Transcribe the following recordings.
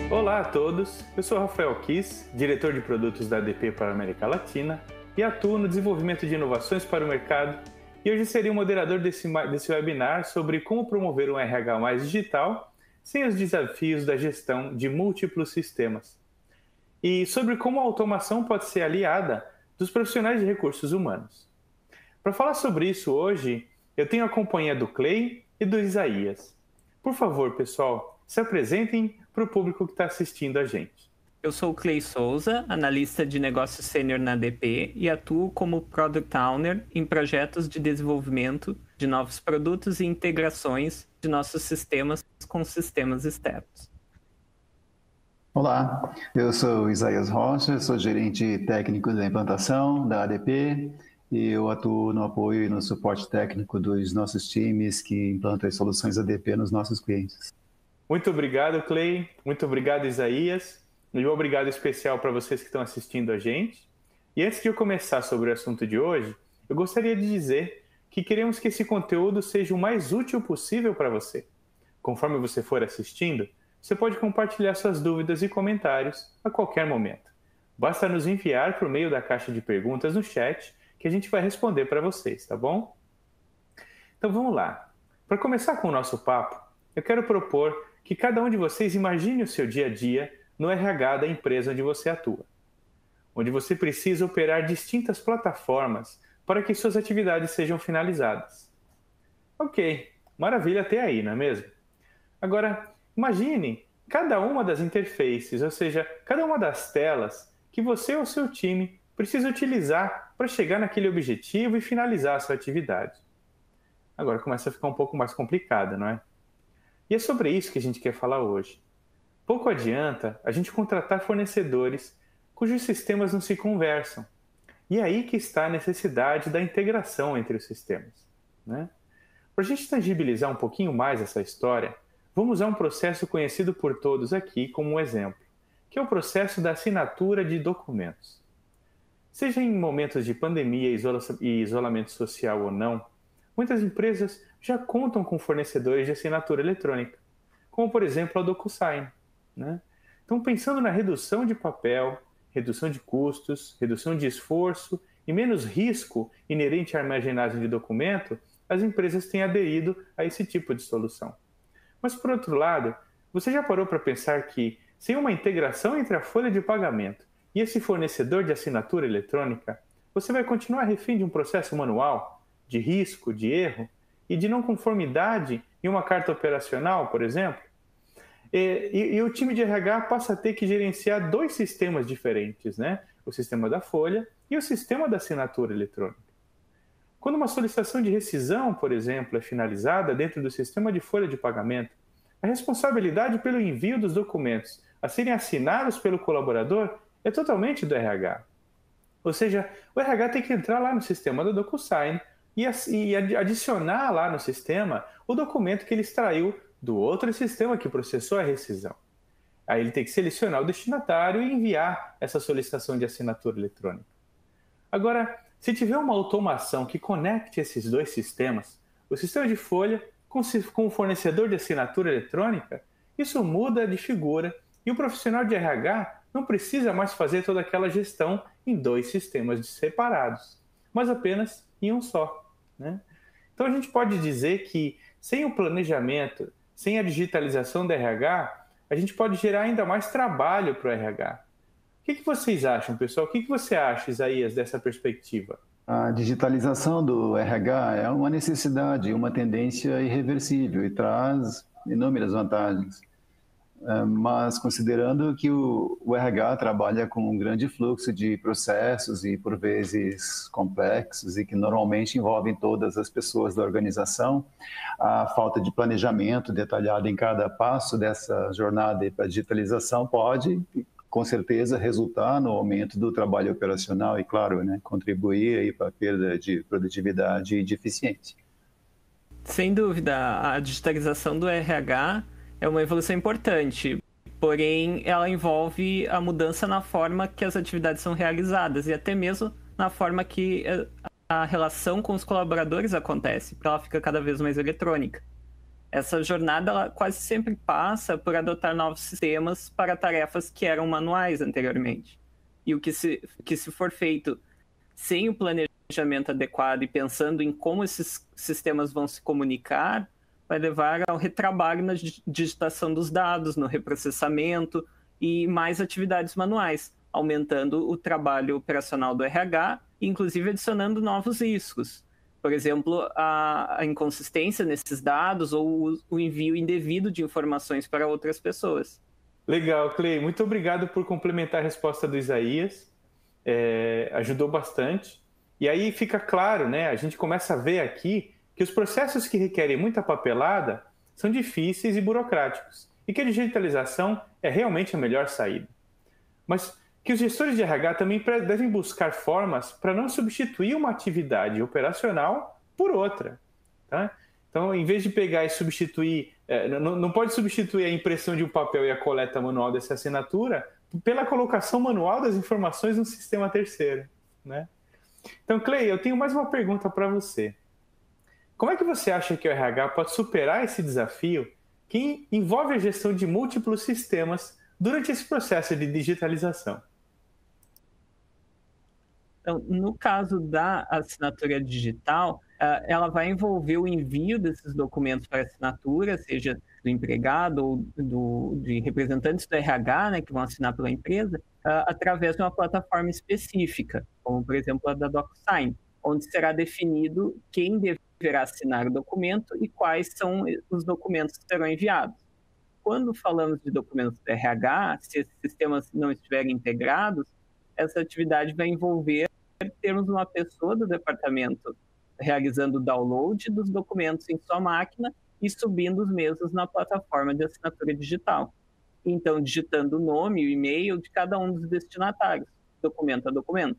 Olá a todos, eu sou Rafael Kiss, diretor de produtos da ADP para a América Latina e atuo no desenvolvimento de inovações para o mercado, e hoje serei o moderador desse webinar sobre como promover um RH mais digital sem os desafios da gestão de múltiplos sistemas, e sobre como a automação pode ser aliada dos profissionais de recursos humanos. Para falar sobre isso hoje, eu tenho a companhia do Clay e do Isaías. Por favor, pessoal, se apresentem para o público que está assistindo a gente. Eu sou o Clay Souza, analista de negócios sênior na ADP e atuo como Product Owner em projetos de desenvolvimento de novos produtos e integrações de nossos sistemas com sistemas externos. Olá, eu sou Isaías Rocha, sou gerente técnico da implantação da ADP e eu atuo no apoio e no suporte técnico dos nossos times que implantam as soluções ADP nos nossos clientes. Muito obrigado, Clay. Muito obrigado, Isaías. E um obrigado especial para vocês que estão assistindo a gente. E antes de eu começar sobre o assunto de hoje, eu gostaria de dizer que queremos que esse conteúdo seja o mais útil possível para você. Conforme você for assistindo, você pode compartilhar suas dúvidas e comentários a qualquer momento. Basta nos enviar por meio da caixa de perguntas no chat que a gente vai responder para vocês, tá bom? Então vamos lá. Para começar com o nosso papo, eu quero propor que cada um de vocês imagine o seu dia a dia no RH da empresa onde você atua, onde você precisa operar distintas plataformas para que suas atividades sejam finalizadas. Ok, maravilha até aí, não é mesmo? Agora, imagine cada uma das interfaces, ou seja, cada uma das telas que você ou seu time precisa utilizar para chegar naquele objetivo e finalizar a sua atividade. Agora começa a ficar um pouco mais complicado, não é? E é sobre isso que a gente quer falar hoje. Pouco adianta a gente contratar fornecedores cujos sistemas não se conversam. E é aí que está a necessidade da integração entre os sistemas, né? Para a gente tangibilizar um pouquinho mais essa história, vamos usar um processo conhecido por todos aqui como um exemplo, que é o processo da assinatura de documentos. Seja em momentos de pandemia e isolamento social ou não, muitas empresas já contam com fornecedores de assinatura eletrônica, como por exemplo a DocuSign, né? Então, pensando na redução de papel, redução de custos, redução de esforço e menos risco inerente à armazenagem de documento, as empresas têm aderido a esse tipo de solução. Mas, por outro lado, você já parou para pensar que, sem uma integração entre a folha de pagamento e esse fornecedor de assinatura eletrônica, você vai continuar refém de um processo manual, de risco, de erro e de não conformidade em uma carta operacional, por exemplo? E o time de RH passa a ter que gerenciar dois sistemas diferentes, né? O sistema da folha e o sistema da assinatura eletrônica. Quando uma solicitação de rescisão, por exemplo, é finalizada dentro do sistema de folha de pagamento, a responsabilidade pelo envio dos documentos a serem assinados pelo colaborador é totalmente do RH. Ou seja, o RH tem que entrar lá no sistema do DocuSign e adicionar lá no sistema o documento que ele extraiu do outro sistema que processou a rescisão. Aí ele tem que selecionar o destinatário e enviar essa solicitação de assinatura eletrônica. Agora, se tiver uma automação que conecte esses dois sistemas, o sistema de folha com o fornecedor de assinatura eletrônica, isso muda de figura e o profissional de RH não precisa mais fazer toda aquela gestão em dois sistemas separados, mas apenas em um só, né? Então a gente pode dizer que sem o planejamento, sem a digitalização do RH, a gente pode gerar ainda mais trabalho para o RH. O que vocês acham, pessoal? O que você acha, Isaías, dessa perspectiva? A digitalização do RH é uma necessidade, uma tendência irreversível e traz inúmeras vantagens. Mas considerando que o RH trabalha com um grande fluxo de processos e por vezes complexos e que normalmente envolvem todas as pessoas da organização, a falta de planejamento detalhado em cada passo dessa jornada para a digitalização pode, com certeza, resultar no aumento do trabalho operacional e, claro, né, contribuir aí para a perda de produtividade e de eficiência. Sem dúvida, a digitalização do RH é uma evolução importante, porém ela envolve a mudança na forma que as atividades são realizadas e até mesmo na forma que a relação com os colaboradores acontece, porque ela fica cada vez mais eletrônica. Essa jornada ela quase sempre passa por adotar novos sistemas para tarefas que eram manuais anteriormente. E o que se for feito sem o planejamento adequado e pensando em como esses sistemas vão se comunicar, vai levar ao retrabalho na digitação dos dados, no reprocessamento e mais atividades manuais, aumentando o trabalho operacional do RH, inclusive adicionando novos riscos. Por exemplo, a inconsistência nesses dados ou o envio indevido de informações para outras pessoas. Legal, Clay. Muito obrigado por complementar a resposta do Isaías. Ajudou bastante. E aí fica claro, né? A gente começa a ver aqui que os processos que requerem muita papelada são difíceis e burocráticos e que a digitalização é realmente a melhor saída. Mas que os gestores de RH também devem buscar formas para não substituir uma atividade operacional por outra. Tá? Então, em vez de pegar e substituir, não pode substituir a impressão de um papel e a coleta manual dessa assinatura pela colocação manual das informações no sistema terceiro. Né? Então, Clay, eu tenho mais uma pergunta para você. Como é que você acha que o RH pode superar esse desafio que envolve a gestão de múltiplos sistemas durante esse processo de digitalização? Então, no caso da assinatura digital, ela vai envolver o envio desses documentos para assinatura, seja do empregado ou de representantes do RH, né, que vão assinar pela empresa, através de uma plataforma específica, como, por exemplo, a da DocuSign, onde será definido quem deverá assinar o documento e quais são os documentos que serão enviados. Quando falamos de documentos do RH, se esses sistemas não estiverem integrados, essa atividade vai envolver termos uma pessoa do departamento realizando o download dos documentos em sua máquina e subindo os mesmos na plataforma de assinatura digital. Então, digitando o nome e o e-mail de cada um dos destinatários, documento a documento.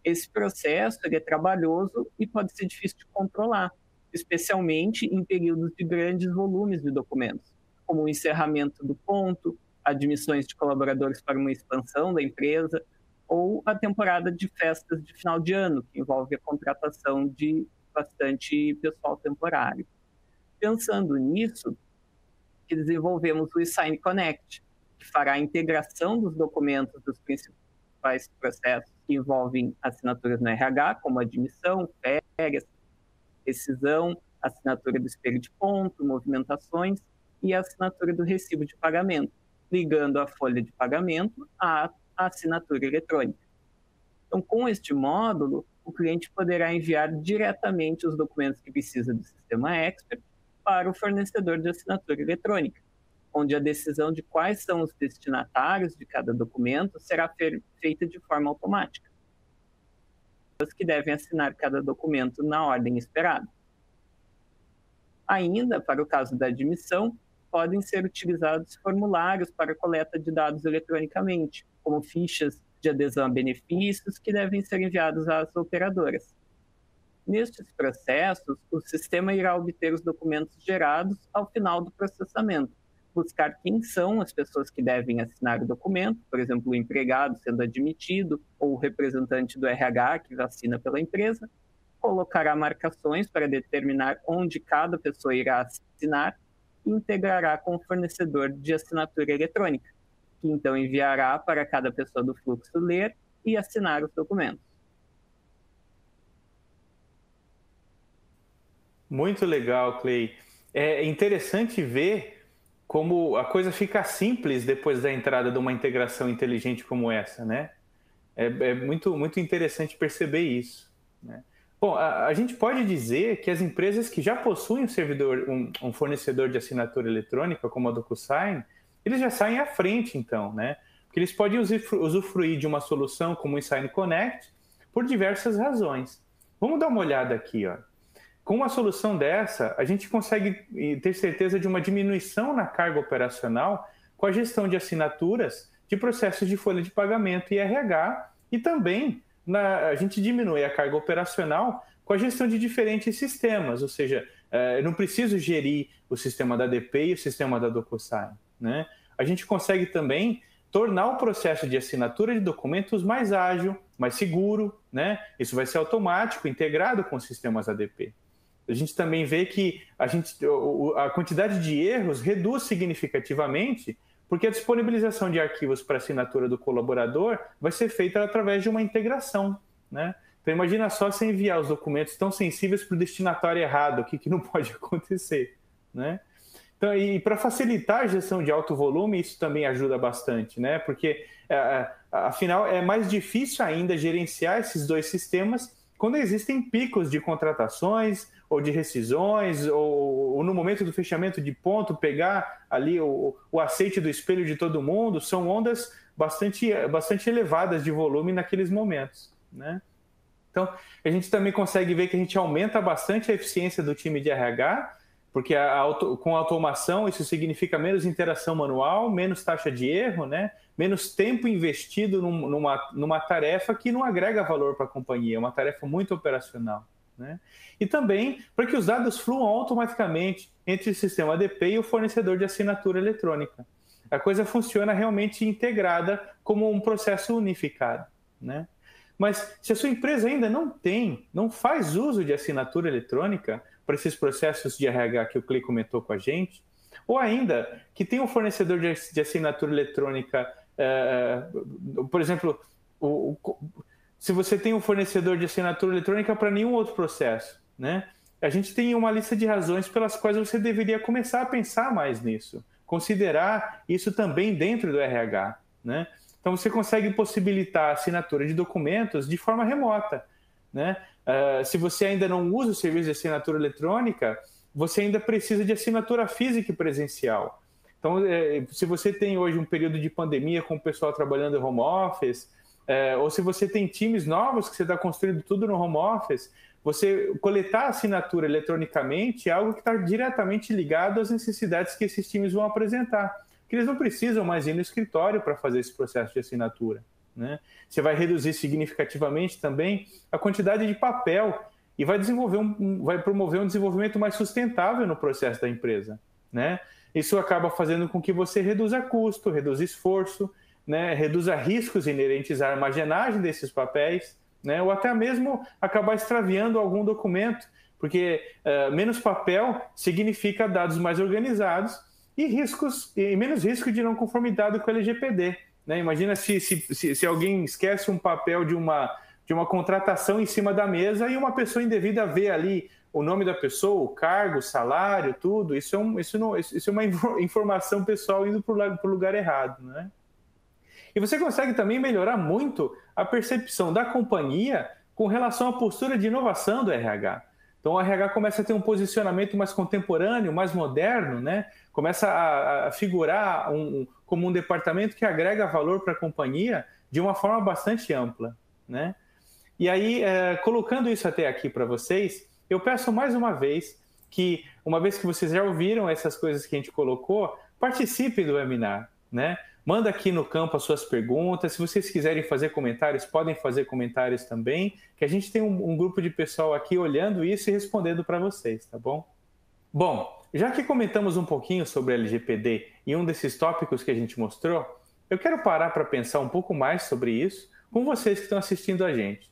Esse processo é trabalhoso e pode ser difícil de controlar, especialmente em períodos de grandes volumes de documentos, como o encerramento do ponto, admissões de colaboradores para uma expansão da empresa, ou a temporada de festas de final de ano, que envolve a contratação de bastante pessoal temporário. Pensando nisso, desenvolvemos o eSign Connect, que fará a integração dos documentos dos principais processos que envolvem assinaturas no RH, como admissão, férias, rescisão, assinatura do espelho de ponto, movimentações e a assinatura do recibo de pagamento, ligando a folha de pagamento à assinatura eletrônica. Então, com este módulo, o cliente poderá enviar diretamente os documentos que precisa do sistema Expert para o fornecedor de assinatura eletrônica, onde a decisão de quais são os destinatários de cada documento será feita de forma automática. Os que devem assinar cada documento na ordem esperada. Ainda, para o caso da admissão, podem ser utilizados formulários para coleta de dados eletronicamente, como fichas de adesão a benefícios que devem ser enviados às operadoras. Nestes processos, o sistema irá obter os documentos gerados ao final do processamento, buscar quem são as pessoas que devem assinar o documento, por exemplo, o empregado sendo admitido ou o representante do RH que assina pela empresa, colocará marcações para determinar onde cada pessoa irá assinar e integrará com o fornecedor de assinatura eletrônica, que então enviará para cada pessoa do fluxo ler e assinar os documentos. Muito legal, Clay. É interessante ver como a coisa fica simples depois da entrada de uma integração inteligente como essa, né? É muito, muito interessante perceber isso, né? Bom, a gente pode dizer que as empresas que já possuem um fornecedor de assinatura eletrônica, como a DocuSign, eles já saem à frente, então, né? Porque eles podem usufruir de uma solução como o eSign Connect por diversas razões. Vamos dar uma olhada aqui, ó. Com uma solução dessa, a gente consegue ter certeza de uma diminuição na carga operacional com a gestão de assinaturas de processos de folha de pagamento e RH, e também a gente diminui a carga operacional com a gestão de diferentes sistemas, ou seja, eu não preciso gerir o sistema da ADP e o sistema da DocuSign, né? A gente consegue também tornar o processo de assinatura de documentos mais ágil, mais seguro, né? Isso vai ser automático, integrado com os sistemas ADP. a gente também vê que a quantidade de erros reduz significativamente, porque a disponibilização de arquivos para assinatura do colaborador vai ser feita através de uma integração, né? Então, imagina só você enviar os documentos tão sensíveis para o destinatário errado, o que não pode acontecer, né? Então, e para facilitar a gestão de alto volume, isso também ajuda bastante, né? Porque, afinal, é mais difícil ainda gerenciar esses dois sistemas quando existem picos de contratações ou de rescisões, ou no momento do fechamento de ponto, pegar ali o aceite do espelho de todo mundo, são ondas bastante elevadas de volume naqueles momentos, né? Então, a gente também consegue ver que a gente aumenta bastante a eficiência do time de RH, porque com a automação isso significa menos interação manual, menos taxa de erro, né? Menos tempo investido numa tarefa que não agrega valor para a companhia, é uma tarefa muito operacional, né? E também para que os dados fluam automaticamente entre o sistema ADP e o fornecedor de assinatura eletrônica. A coisa funciona realmente integrada como um processo unificado, né? Mas se a sua empresa ainda não faz uso de assinatura eletrônica para esses processos de RH que o Clay comentou com a gente, ou ainda que tem um fornecedor de assinatura eletrônica, por exemplo, se você tem um fornecedor de assinatura eletrônica para nenhum outro processo, né? A gente tem uma lista de razões pelas quais você deveria começar a pensar mais nisso, considerar isso também dentro do RH, né? Então, você consegue possibilitar a assinatura de documentos de forma remota, né? Se você ainda não usa o serviço de assinatura eletrônica, você ainda precisa de assinatura física e presencial. Então, se você tem hoje um período de pandemia com o pessoal trabalhando em home office, ou se você tem times novos que você está construindo tudo no home office, você coletar a assinatura eletronicamente é algo que está diretamente ligado às necessidades que esses times vão apresentar. Que eles não precisam mais ir no escritório para fazer esse processo de assinatura, né? Você vai reduzir significativamente também a quantidade de papel e vai promover um desenvolvimento mais sustentável no processo da empresa, né? Isso acaba fazendo com que você reduza custo, reduza esforço, né? Reduza riscos inerentes à armazenagem desses papéis, né? Ou até mesmo acabar extraviando algum documento, porque menos papel significa dados mais organizados e menos risco de não conformidade com o LGPD, né? Imagina se alguém esquece um papel de uma contratação em cima da mesa e uma pessoa indevida vê ali o nome da pessoa, o cargo, o salário, tudo. Isso é uma informação pessoal indo para o lugar errado, né? E você consegue também melhorar muito a percepção da companhia com relação à postura de inovação do RH. Então, o RH começa a ter um posicionamento mais contemporâneo, mais moderno, né? Começa a figurar como um departamento que agrega valor para a companhia de uma forma bastante ampla, né? E aí, colocando isso até aqui para vocês, eu peço mais uma vez que vocês já ouviram essas coisas que a gente colocou, participem do webinar, né? Manda aqui no campo as suas perguntas. Se vocês quiserem fazer comentários, podem fazer comentários também, que a gente tem um grupo de pessoal aqui olhando isso e respondendo para vocês, tá bom? Bom, já que comentamos um pouquinho sobre LGPD e um desses tópicos que a gente mostrou, eu quero parar para pensar um pouco mais sobre isso com vocês que estão assistindo a gente.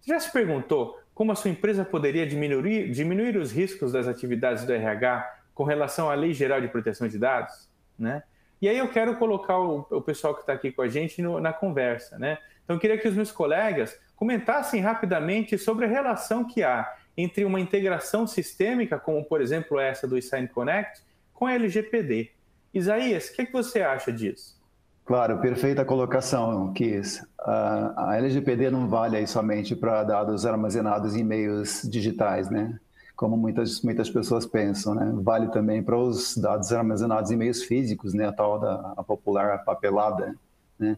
Você já se perguntou como a sua empresa poderia diminuir os riscos das atividades do RH com relação à Lei Geral de Proteção de Dados, né? E aí eu quero colocar o pessoal que está aqui com a gente na conversa, né? Então eu queria que os meus colegas comentassem rapidamente sobre a relação que há entre uma integração sistêmica, como por exemplo essa do eSign Connect, com a LGPD. Isaías, o que você acha disso? Claro, perfeita colocação, Kiss. A LGPD não vale aí somente para dados armazenados em meios digitais, né? Como muitas pessoas pensam, né? Vale também para os dados armazenados em meios físicos, né? A popular papelada, né?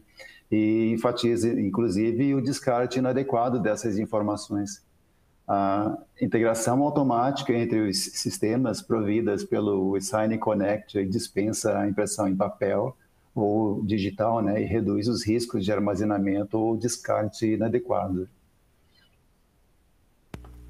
E enfatiza, inclusive, o descarte inadequado dessas informações. A integração automática entre os sistemas providas pelo eSign Connect dispensa a impressão em papel ou digital, né? E reduz os riscos de armazenamento ou descarte inadequado.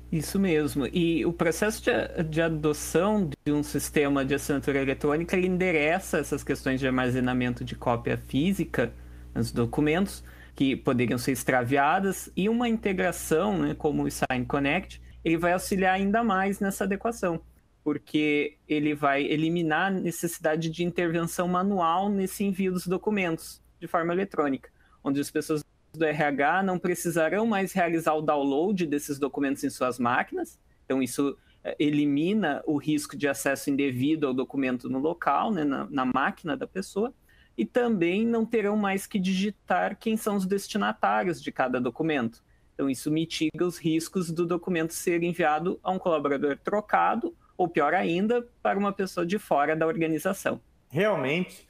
Isso mesmo. E o processo de adoção de um sistema de assinatura eletrônica, ele endereça essas questões de armazenamento de cópia física nos documentos, que poderiam ser extraviadas, e uma integração, né, como o eSign Connect, ele vai auxiliar ainda mais nessa adequação, porque ele vai eliminar a necessidade de intervenção manual nesse envio dos documentos de forma eletrônica, onde as pessoas do RH não precisarão mais realizar o download desses documentos em suas máquinas. Então, isso elimina o risco de acesso indevido ao documento no local, né, na máquina da pessoa, e também não terão mais que digitar quem são os destinatários de cada documento. Então, isso mitiga os riscos do documento ser enviado a um colaborador trocado, ou pior ainda, para uma pessoa de fora da organização. Realmente,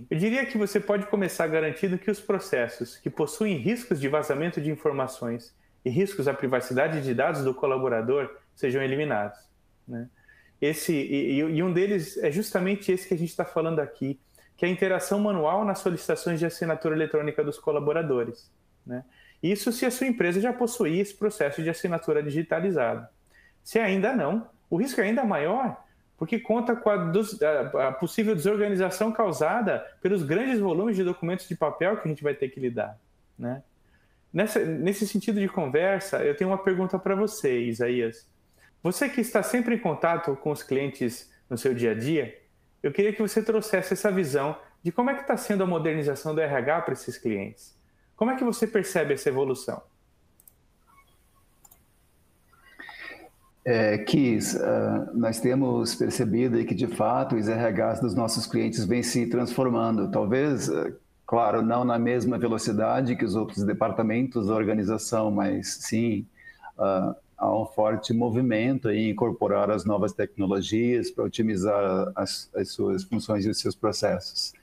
eu diria que você pode começar garantindo que os processos que possuem riscos de vazamento de informações e riscos à privacidade de dados do colaborador sejam eliminados, né? E um deles é justamente esse que a gente está falando aqui, que é a interação manual nas solicitações de assinatura eletrônica dos colaboradores, né? Isso se a sua empresa já possuir esse processo de assinatura digitalizado. Se ainda não, o risco é ainda maior, porque conta com a possível desorganização causada pelos grandes volumes de documentos de papel que a gente vai ter que lidar, né? Nesse sentido de conversa, eu tenho uma pergunta para você, Isaías. Você que está sempre em contato com os clientes no seu dia a dia, eu queria que você trouxesse essa visão de como é que está sendo a modernização do RH para esses clientes. Como é que você percebe essa evolução? Keys, nós temos percebido que, de fato, os RHs dos nossos clientes vêm se transformando. Talvez, claro, não na mesma velocidade que os outros departamentos da organização, mas sim, há um forte movimento em incorporar as novas tecnologias para otimizar as suas funções e os seus processos.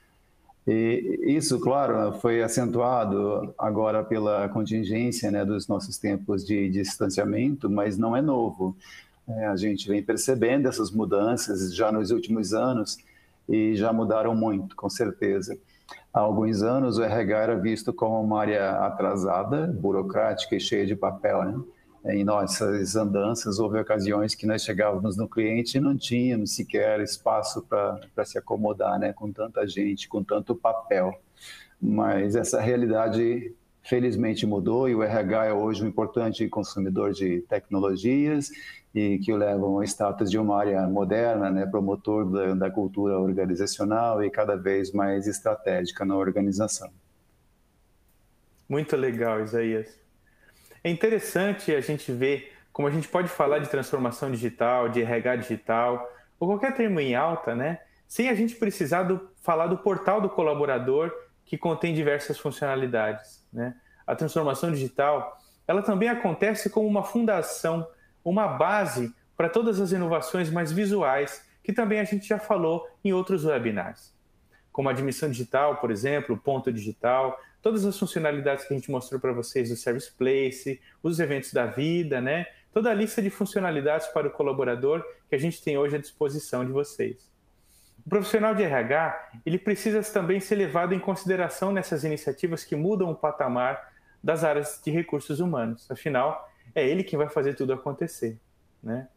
E isso, claro, foi acentuado agora pela contingência, né, dos nossos tempos de distanciamento, mas não é novo. A gente vem percebendo essas mudanças já nos últimos anos e já mudaram muito, com certeza. Há alguns anos, o RH era visto como uma área atrasada, burocrática e cheia de papel, né? Em nossas andanças, houve ocasiões que nós chegávamos no cliente e não tínhamos sequer espaço para se acomodar, né? Com tanta gente, com tanto papel. Mas essa realidade, felizmente, mudou e o RH é hoje um importante consumidor de tecnologias e que o levam ao status de uma área moderna, né? Promotor da cultura organizacional e cada vez mais estratégica na organização. Muito legal, Isaías. É interessante a gente ver como a gente pode falar de transformação digital, de RH digital, ou qualquer termo em alta, né? Sem a gente precisar falar do portal do colaborador, que contém diversas funcionalidades, né? A transformação digital, ela também acontece como uma fundação, uma base para todas as inovações mais visuais, que também a gente já falou em outros webinars. Como a admissão digital, por exemplo, o ponto digital, todas as funcionalidades que a gente mostrou para vocês do Service Place, os eventos da vida, né? Toda a lista de funcionalidades para o colaborador que a gente tem hoje à disposição de vocês. O profissional de RH, ele precisa também ser levado em consideração nessas iniciativas que mudam o patamar das áreas de recursos humanos. Afinal, é ele quem vai fazer tudo acontecer, né?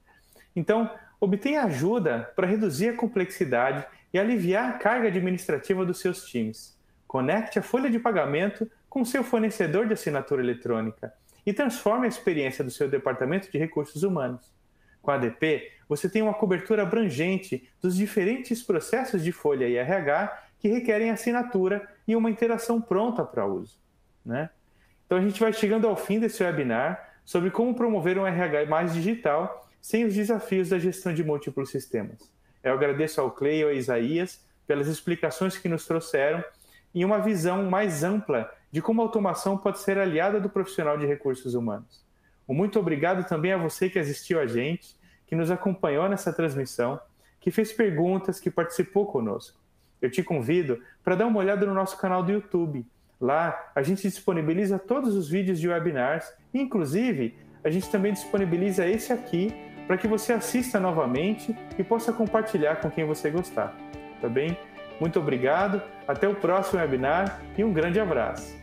Então, obtenha ajuda para reduzir a complexidade e aliviar a carga administrativa dos seus times. Conecte a folha de pagamento com seu fornecedor de assinatura eletrônica e transforme a experiência do seu departamento de recursos humanos. Com a ADP, você tem uma cobertura abrangente dos diferentes processos de folha e RH que requerem assinatura e uma interação pronta para uso, né? Então a gente vai chegando ao fim desse webinar sobre como promover um RH mais digital sem os desafios da gestão de múltiplos sistemas. Eu agradeço ao Clay e ao Isaías pelas explicações que nos trouxeram e uma visão mais ampla de como a automação pode ser aliada do profissional de recursos humanos. Muito obrigado também a você que assistiu a gente, que nos acompanhou nessa transmissão, que fez perguntas, que participou conosco. Eu te convido para dar uma olhada no nosso canal do YouTube. Lá a gente disponibiliza todos os vídeos de webinars, inclusive a gente também disponibiliza esse aqui para que você assista novamente e possa compartilhar com quem você gostar. Tá bem? Muito obrigado, até o próximo webinar e um grande abraço.